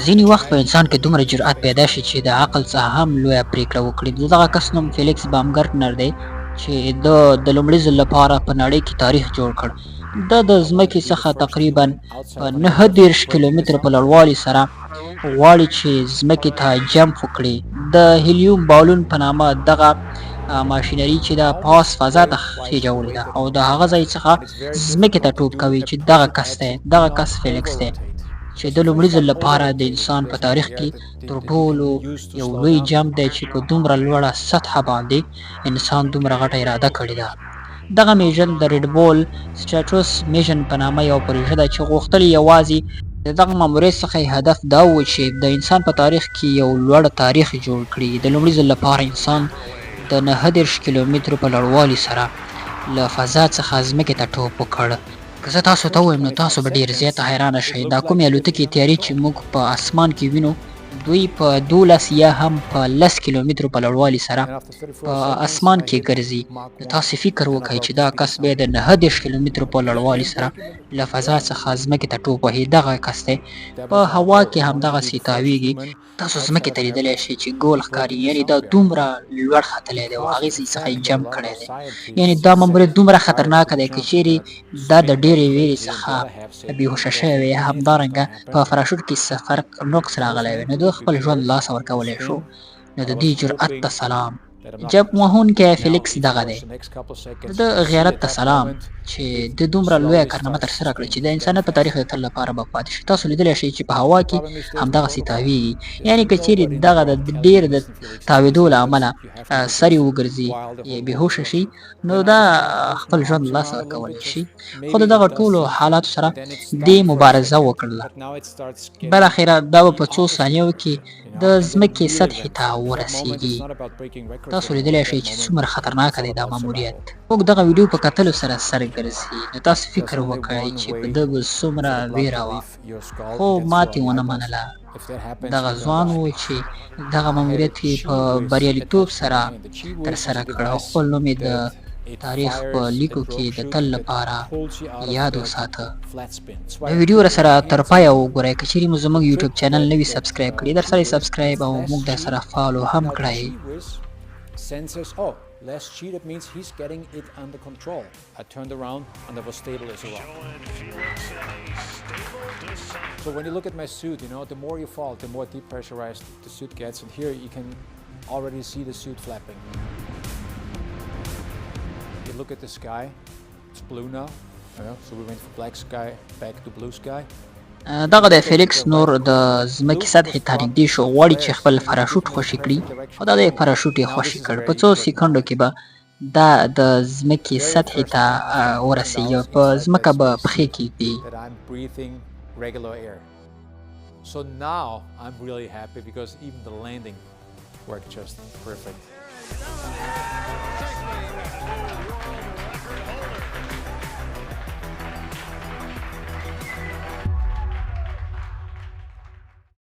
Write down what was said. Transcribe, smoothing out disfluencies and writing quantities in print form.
ځینې وخت په انسان کې دومره جرأت پیدا شي چې د عقل څخه هم لویه پرېکړه وکړي. د دغه کس نوم فیلیکس بامګرټنر دی چې د لومړي ځل لپاره په نړۍ کې تاریخ جوړ کړ. د ځمکې څخه تقریبا په 39 کیلومتره په لوړوالي سره غواړي چې ځمکې ته جمپ وکړي. د هیلیوم بالون په نامه دغه ماشینري چې د پاس فضا ته خېجولې ده او د هغه ځای څخه ځمکې ته ټوپ کوي چې دغه کس فیلیکس دی چې د لومړي ځل لپاره د انسان په تاریخ کې تر ټولو یو لوی جمپ دی چې په دومره لوړه سطحه باندې انسان دومره غټه اراده کړې ده. دغه میژن د ریډ بول سټاټوس میژن په نامه یو پروژه ده چې غوښتل یوازې د دغه ماموریت څخه هدف دا و چې د انسان په تاریخ کې یو لوړ تاریخ جوړ کړي. د لومړي ځل لپاره انسان د 39 کیلومترو په لوړوالي سره له فضا څخه ځمکې ته ټوپ وکړ. که زه تاسو ته ووایم نو تاسو به ډېر زیاته حیرانه شئ. دا کومې الوتکې تیارې چې موږ په اسمان کې وینو دوی په 12 یا هم په 10 کیلومترو په لوړوالي سره په اسمان کې ګرځي. نو تاسو فکر وکړئ چې دا کس بیا د 39 کیلومترو په لوړوالي سره له فضا څخه ځمکې ته ټوپ وهي. دغه کس دی په هوا کې همدغسې تاویږي. تاسو ځمکې ته لیدلی شئ چې ګول ښکاري، یعنې دا دومره لوړ ختلی دی او هغې ځای څخه یې جمپ کړی دی. یعنې دا ماموریت دومره خطرناکه دی که چیرې دا د ډېرې ویرې څخه بېهوشه شوی وي، همدارنګه په فراشوټ کې سفر نقص راغلی وي، نو د خپل ژوند لاسه ورکولی شو. نو د دې جرأت ته سلام. جمپ وهونکی فیلیکس دغه دی. د غیرت ته سلام چې د دومره لویه کارنامه ترسره کړې چې د انسانیت په تاریخ د تل لپاره به پاتې شي. تاسو لیدلی شئ چې په هوا کې همدغسې تاویږي، یعنې که چیرې دغه د ډېر د تاوېدو له امله سر یې وګرځي یا بېهوشه شي، نو دا خپل ژوند له لاسه ورکولی شي. خو د دغه ټولو حالاتو سره دې مبارزه وکړله. بالاخره دا به په څو ثانیو کې د ځمکې سطحې ته ورسیږي. تاسو لیدلی شئ چې څومره خطرناکه دی دا ماموریت. موږ دغه ویډیو په کتلو سره سر ګرځي، نو تاسو فکر وکړئ چې په ده به څومره ویره وه، خو ماتې ونه منله. دغه ځوان و چې دغه ماموریت یې په بریالیتوب سره ترسره کړ او خپل نوم یې د تاریخ په لیکو کې د تل لپاره یاد وساته. د ویډیو راسره تر پایه وګورئ. که چیرې مو زموږ یوټیوب چینل نه وي سبسکرایب کړي، درسره یې سبسکرایب او موږ درسره فالو هم کړئ. Sensors, oh, less G, that means he's getting it under control. I turned around and that was stable as a rock. So when you look at my suit, you know, the more you fall, the more depressurized the suit gets. And here you can already see the suit flapping. You look at the sky, it's blue now. So we went from black sky back to blue sky. دغه د فیلیکس نور د ځمکې سطحې ته نږدې شو، غواړي چې خپل فراشوټ خوشي کړي او دا د فراشوټ یې خوشي کړ. په څو سیکنډو کې به دا د ځمکې سطحې ته ورسېږي او په ځمکه به پښې کېږدي. So now I'm really happy because even the landing worked just perfect.